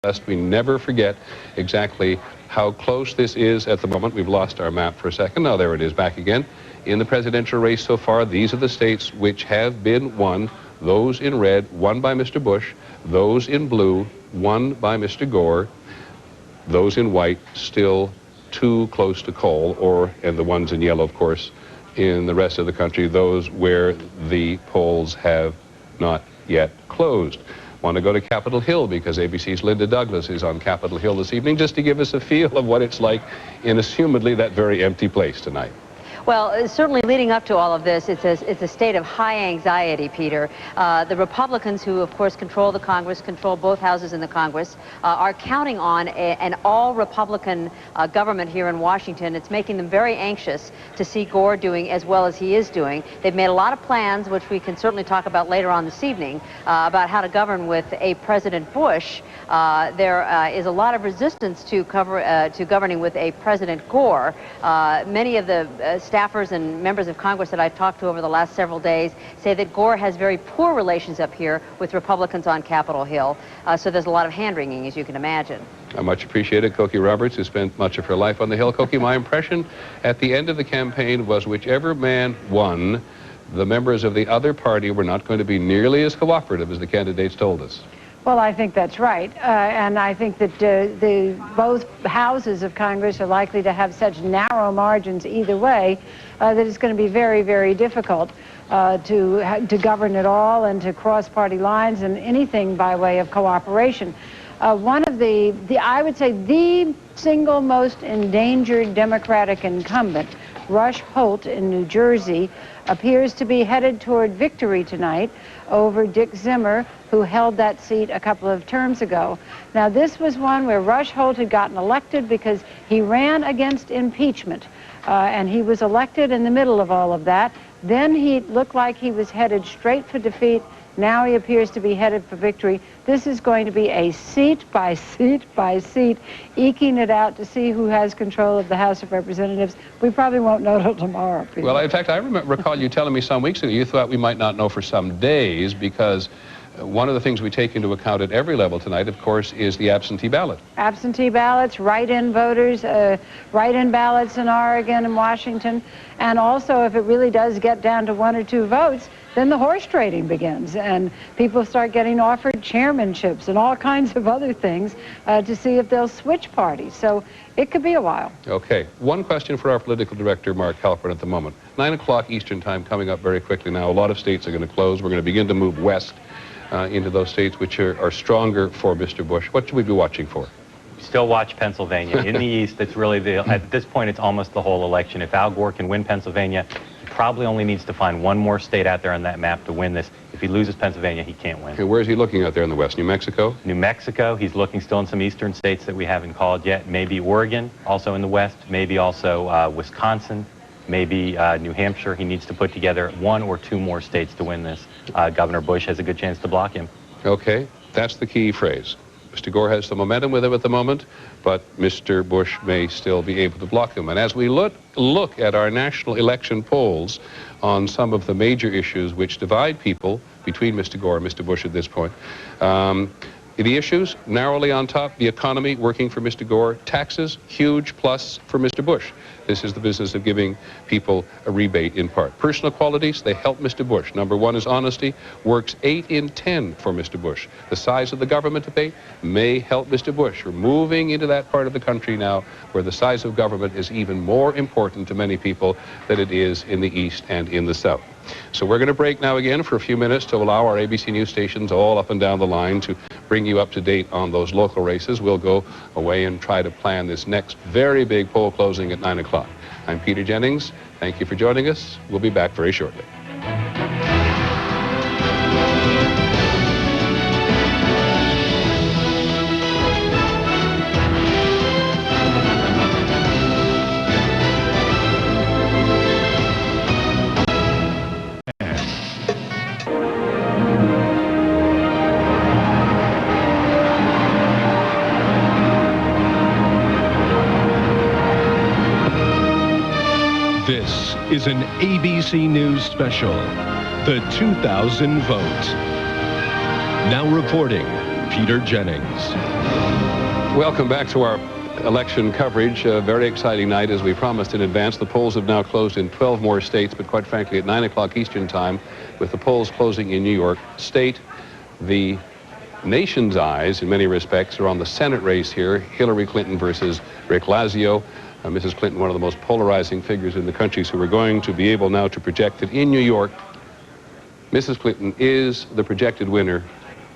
lest we never forget exactly how close this is at the moment. We've lost our map for a second. Now there it is back again. In the presidential race so far, these are the states which have been won. Those in red, won by Mr. Bush. Those in blue, won by Mr. Gore. Those in white, still too close to call, and the ones in yellow, of course, in the rest of the country, those where the polls have not yet closed. Want to go to Capitol Hill because ABC's Linda Douglas is on Capitol Hill this evening just to give us a feel of what it's like in assumedly that very empty place tonight. Well, certainly leading up to all of this, it's a state of high anxiety, Peter. The Republicans, who of course control the Congress, control both houses in the Congress, are counting on an all-Republican government here in Washington. It's making them very anxious to see Gore doing as well as he is doing. They've made a lot of plans, which we can certainly talk about later on this evening, about how to govern with a President Bush. There is a lot of resistance to governing with a President Gore. Many of the staffers and members of Congress that I've talked to over the last several days say that Gore has very poor relations up here with Republicans on Capitol Hill. So there's a lot of hand-wringing, as you can imagine. I much appreciate it. Cokie Roberts has spent much of her life on the Hill. Cokie, my impression at the end of the campaign was whichever man won, the members of the other party were not going to be nearly as cooperative as the candidates told us. Well, I think that's right, and I think that both houses of Congress are likely to have such narrow margins either way that it's going to be very, very difficult to govern at all and to cross party lines and anything by way of cooperation. One of I would say the single most endangered Democratic incumbent, Rush Holt in New Jersey, appears to be headed toward victory tonight over Dick Zimmer, who held that seat a couple of terms ago. Now, this was one where Rush Holt had gotten elected because he ran against impeachment, and he was elected in the middle of all of that. Then he looked like he was headed straight for defeat. Now he appears to be headed for victory. This is going to be a seat by seat by seat, eking it out to see who has control of the House of Representatives. We probably won't know till tomorrow, Peter. Well, in fact, I recall you telling me some weeks ago you thought we might not know for some days because one of the things we take into account at every level tonight, of course, is the absentee ballot. Absentee ballots, write-in voters, write-in ballots in Oregon and Washington. And also, if it really does get down to 1 or 2 votes, then the horse trading begins. And people start getting offered chairmanships and all kinds of other things to see if they'll switch parties. So it could be a while. Okay. One question for our political director, Mark Halperin, at the moment. 9 o'clock Eastern time coming up very quickly now. A lot of states are going to close. We're going to begin to move west into those states which are stronger for Mr. Bush. What should we be watching for? Still watch Pennsylvania. In the East, it's really at this point, it's almost the whole election. If Al Gore can win Pennsylvania, he probably only needs to find one more state out there on that map to win this. If he loses Pennsylvania, he can't win. Okay, where is he looking out there in the West? New Mexico? New Mexico. He's looking still in some eastern states that we haven't called yet. Maybe Oregon, also in the West. Maybe also Wisconsin. Maybe New Hampshire. He needs to put together 1 or 2 more states to win this. Governor Bush has a good chance to block him. Okay, that's the key phrase. Mr. Gore has the momentum with him at the moment, but Mr. Bush may still be able to block him. And as we look at our national election polls on some of the major issues which divide people between Mr. Gore and Mr. Bush at this point, the issues narrowly on top: the economy working for Mr. Gore, taxes huge plus for Mr. Bush. This is the business of giving people a rebate in part. Personal qualities, they help Mr. Bush. Number 1 is honesty, works 8 in 10 for Mr. Bush. The size of the government debate may help Mr. Bush. We're moving into that part of the country now where the size of government is even more important to many people than it is in the East and in the South. So we're going to break now again for a few minutes to allow our ABC News stations all up and down the line to bring you up to date on those local races. We'll go away and try to plan this next very big poll closing at 9 o'clock. I'm Peter Jennings. Thank you for joining us. We'll be back very shortly. This is an ABC News special, The 2000 Vote. Now reporting, Peter Jennings. Welcome back to our election coverage. A very exciting night, as we promised in advance. The polls have now closed in 12 more states, but quite frankly, at 9 o'clock Eastern time, with the polls closing in New York State, the nation's eyes, in many respects, are on the Senate race here, Hillary Clinton versus Rick Lazio. Mrs. Clinton, one of the most polarizing figures in the country, so we're going to be able now to project that in New York, Mrs. Clinton is the projected winner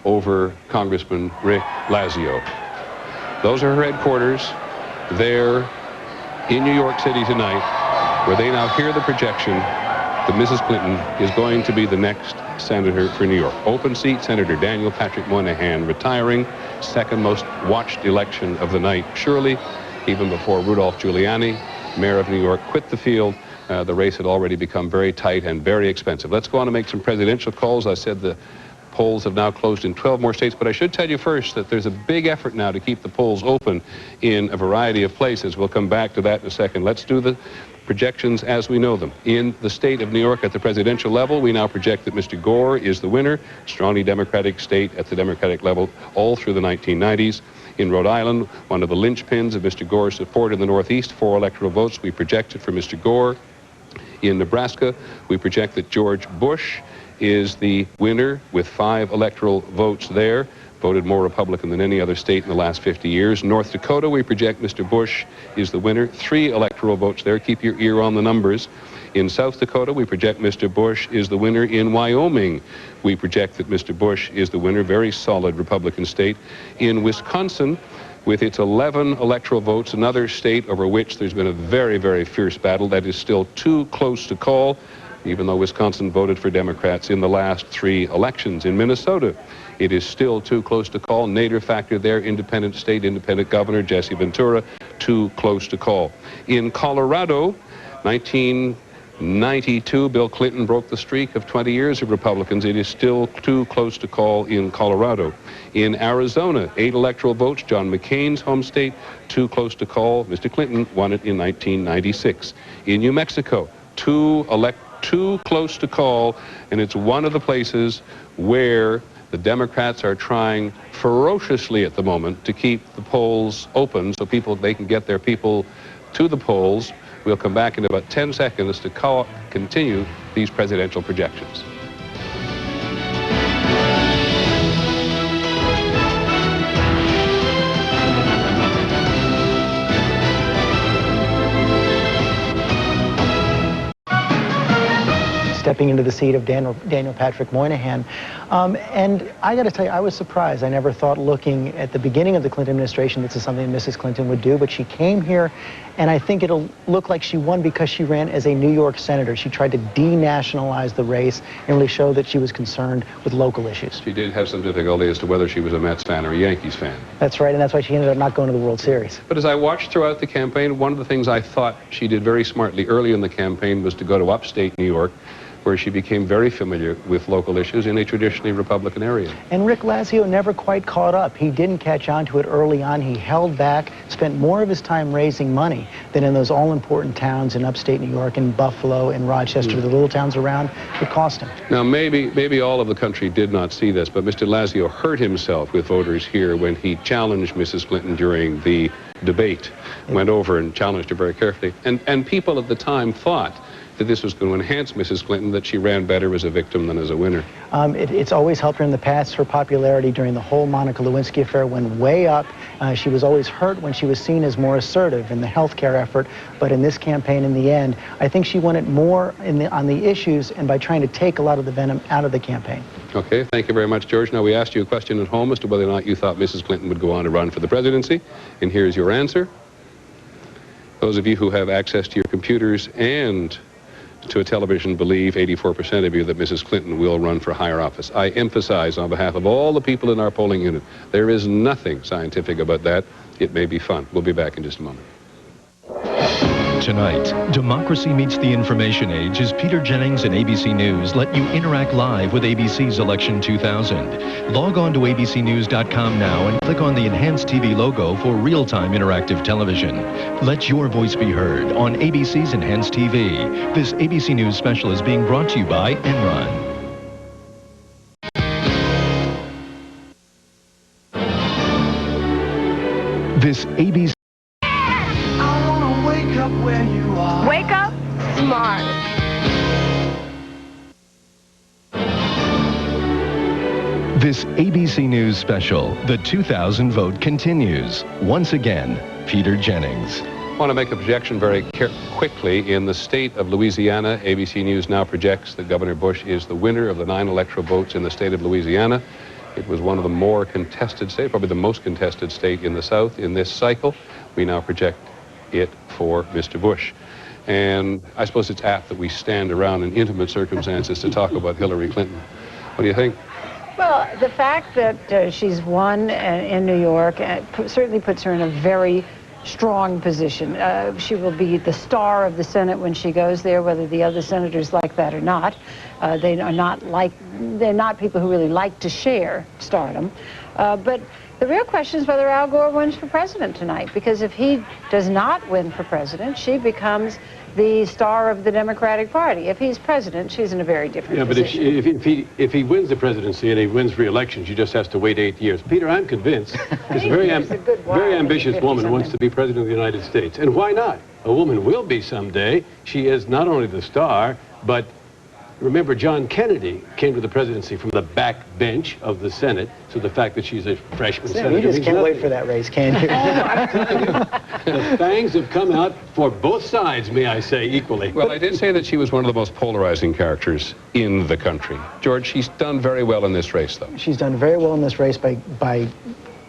over Congressman Rick Lazio. Those are her headquarters there in New York City tonight, where they now hear the projection that Mrs. Clinton is going to be the next senator for New York. Open seat, Senator Daniel Patrick Moynihan retiring, second most watched election of the night, surely, even before Rudolph Giuliani, mayor of New York, quit the field. The race had already become very tight and very expensive. Let's go on and make some presidential calls. I said the polls have now closed in 12 more states, but I should tell you first that there's a big effort now to keep the polls open in a variety of places. We'll come back to that in a second. Let's do the projections as we know them. In the state of New York at the presidential level, we now project that Mr. Gore is the winner, strongly Democratic state at the Democratic level all through the 1990s. In Rhode Island, one of the linchpins of Mr. Gore's support in the Northeast, 4 electoral votes we projected for Mr. Gore. In Nebraska, we project that George Bush is the winner with 5 electoral votes there, voted more Republican than any other state in the last 50 years. North Dakota, we project Mr. Bush is the winner, 3 electoral votes there. Keep your ear on the numbers. In South Dakota, we project Mr. Bush is the winner. In Wyoming, we project that Mr. Bush is the winner, very solid Republican state. In Wisconsin, with its 11 electoral votes, another state over which there's been a very, very fierce battle that is still too close to call, even though Wisconsin voted for Democrats in the last 3 elections. In Minnesota, it is still too close to call. Nader factor there, independent state, independent governor, Jesse Ventura, too close to call. In Colorado, 1992, Bill Clinton broke the streak of 20 years of Republicans. It is still too close to call in Colorado. In Arizona, 8 electoral votes, John McCain's home state, too close to call. Mr. Clinton won it in 1996. In New Mexico, too close to call, and it's one of the places where the Democrats are trying ferociously at the moment to keep the polls open so they can get their people to the polls. We'll come back in about 10 seconds to continue these presidential projections. Stepping into the seat of Daniel Patrick Moynihan. And I got to tell you, I was surprised. I never thought, looking at the beginning of the Clinton administration, this is something Mrs. Clinton would do, but she came here, and I think it'll look like she won because she ran as a New York senator. She tried to denationalize the race and really show that she was concerned with local issues. She did have some difficulty as to whether she was a Mets fan or a Yankees fan. That's right, and that's why she ended up not going to the World Series. But as I watched throughout the campaign, one of the things I thought she did very smartly early in the campaign was to go to upstate New York, where she became very familiar with local issues in a traditionally Republican area. And Rick Lazio never quite caught up. He didn't catch on to it early on. He held back, spent more of his time raising money than in those all-important towns in upstate New York, in Buffalo, in Rochester, the little towns around. It cost him. Now, maybe all of the country did not see this, but Mr. Lazio hurt himself with voters here when he challenged Mrs. Clinton during the debate, went over and challenged her very carefully. And people at the time thought that this was going to enhance Mrs. Clinton, that she ran better as a victim than as a winner. It's always helped her in the past. Her popularity during the whole Monica Lewinsky affair went way up. She was always hurt when she was seen as more assertive in the health care effort. But in this campaign, in the end, I think she won it more on the issues and by trying to take a lot of the venom out of the campaign. Okay, thank you very much, George. Now, we asked you a question at home as to whether or not you thought Mrs. Clinton would go on to run for the presidency, and here's your answer. Those of you who have access to your computers and to a television believe, 84% of you, that Mrs. Clinton will run for higher office. I emphasize on behalf of all the people in our polling unit, there is nothing scientific about that. It may be fun. We'll be back in just a moment. Tonight, Democracy Meets the Information Age as Peter Jennings and ABC News let you interact live with ABC's Election 2000. Log on to abcnews.com now and click on the Enhanced TV logo for real-time interactive television. Let your voice be heard on ABC's Enhanced TV. This ABC News special is being brought to you by Enron. This ABC. I wanna wake up where you are. Wake up smart. This ABC News special, the 2000 vote continues. Once again, Peter Jennings. I want to make a projection very quickly. In the state of Louisiana, ABC News now projects that Governor Bush is the winner of the 9 electoral votes in the state of Louisiana. It was one of the more contested states, probably the most contested state in the South in this cycle. We now project it for Mr. Bush. And I suppose it's apt that we stand around in intimate circumstances to talk about Hillary Clinton. What do you think? Well, the fact that she's won in New York certainly puts her in a very strong position. She will be the star of the Senate when she goes there, whether the other senators like that or not. They're not people who really like to share stardom. But the real question is whether Al Gore wins for president tonight, because if he does not win for president, she becomes the star of the Democratic Party. If he's president, she's in a very different position. But if he wins the presidency and he wins re-election, she just has to wait 8 years. Peter, I'm convinced this very ambitious woman wants to be president of the United States. And why not? A woman will be someday. She is not only the star, but remember, John Kennedy came to the presidency from the back bench of the Senate, so the fact that she's a freshman senator. You just can't wait for that race, can you? I'm telling you, the fangs have come out for both sides, may I say, equally. Well, I did say that she was one of the most polarizing characters in the country. George, she's done very well in this race, though. She's done very well in this race by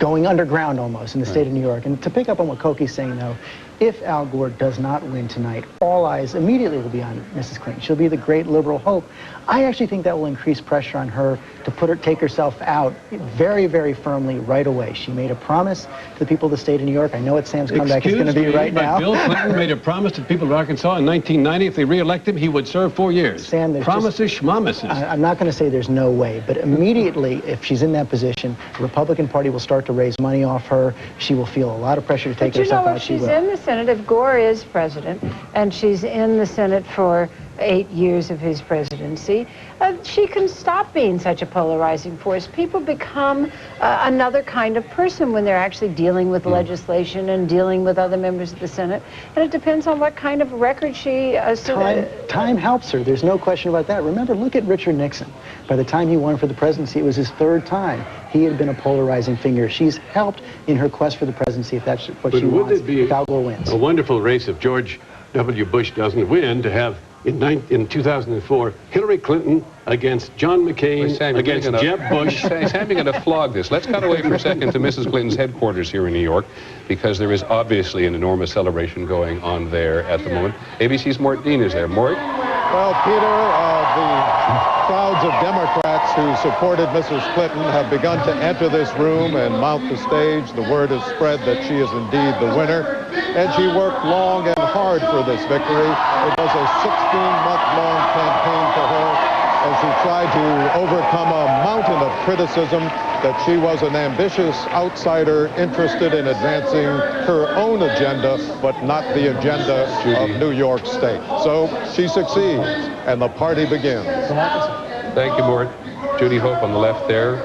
going underground almost in the state of New York. And to pick up on what Koki's saying, though, if Al Gore does not win tonight, all eyes immediately will be on Mrs. Clinton. She'll be the great liberal hope. I actually think that will increase pressure on her to take herself out very, very firmly right away. She made a promise to the people of the state of New York. I know what Sam's comeback is going to be right now. Bill Clinton made a promise to the people of Arkansas in 1990 if they re-elect him, he would serve 4 years. Sam, promises, schmomises. I'm not going to say there's no way, but immediately, if she's in that position, the Republican Party will start to raise money off her. She will feel a lot of pressure to take herself out. If she's in the Senate, if Gore is president, and she's in the Senate for 8 years of his presidency, she can stop being such a polarizing force. People become another kind of person when they're actually dealing with legislation and dealing with other members of the Senate. And it depends on what kind of record she... Time helps her. There's no question about that. Remember, look at Richard Nixon. By the time he won for the presidency, it was his 3rd time. He had been a polarizing figure. She's helped in her quest for the presidency, if that's what she wants, if Al Gore wins. A wonderful race if George W. Bush doesn't win, to have in 2004, Hillary Clinton against John McCain, against Jeb Bush. Sam, you're going to flog this. Let's cut away for a second to Mrs. Clinton's headquarters here in New York, because there is obviously an enormous celebration going on there at the moment. ABC's Mort Dean is there. Mort? Well, Peter, the crowds of Democrats who supported Mrs. Clinton have begun to enter this room and mount the stage. The word has spread that she is indeed the winner, and she worked long and hard for this victory. It was a 16-month-long campaign for her as she tried to overcome a mountain of criticism that she was an ambitious outsider interested in advancing her own agenda, but not the agenda of New York State. So she succeeds, and the party begins. Thank you, Mort. Judy Hope on the left there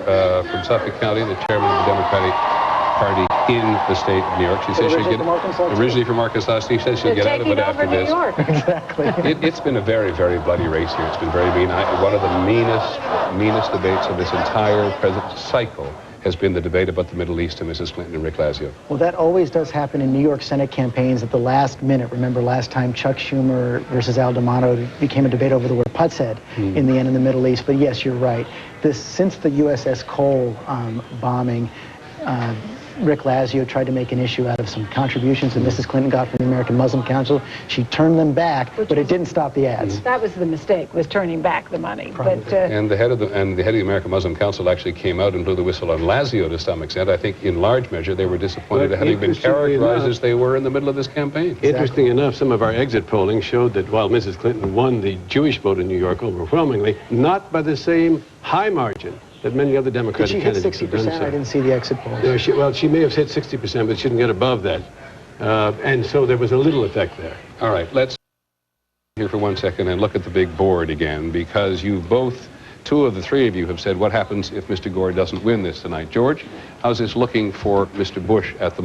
from Suffolk County, the chairman of the Democratic Party in the state of New York. She says she'll get, originally from Arkansas, she says she'll get out of it after this. Exactly. It's been a very, very bloody race here. It's been very mean. One of the meanest debates of this entire present cycle has been the debate about the Middle East and Mrs. Clinton and Rick Lazio. Well, that always does happen in New York Senate campaigns at the last minute. Remember last time Chuck Schumer versus Al D'Amato became a debate over the word putz head in the end in the Middle East. But yes, you're right. Since the USS Cole bombing, Rick Lazio tried to make an issue out of some contributions that Mrs. Clinton got from the American Muslim Council. She turned them back, but it didn't stop the ads. That was the mistake, was turning back the money. But, and the head of the American Muslim Council actually came out and blew the whistle on Lazio to some extent. I think in large measure they were disappointed at having been characterized as they were in the middle of this campaign. Interesting enough, some of our exit polling showed that while Mrs. Clinton won the Jewish vote in New York overwhelmingly, not by the same high margin that many other Democratic candidates have done. Did she hit 60%? I didn't see the exit polls. No, well, she may have hit 60%, but she didn't get above that. And so there was a little effect there. All right, let's here for 1 second and look at the big board again, because you both, 2 of the 3 of you have said what happens if Mr. Gore doesn't win this tonight. George, how's this looking for Mr. Bush at the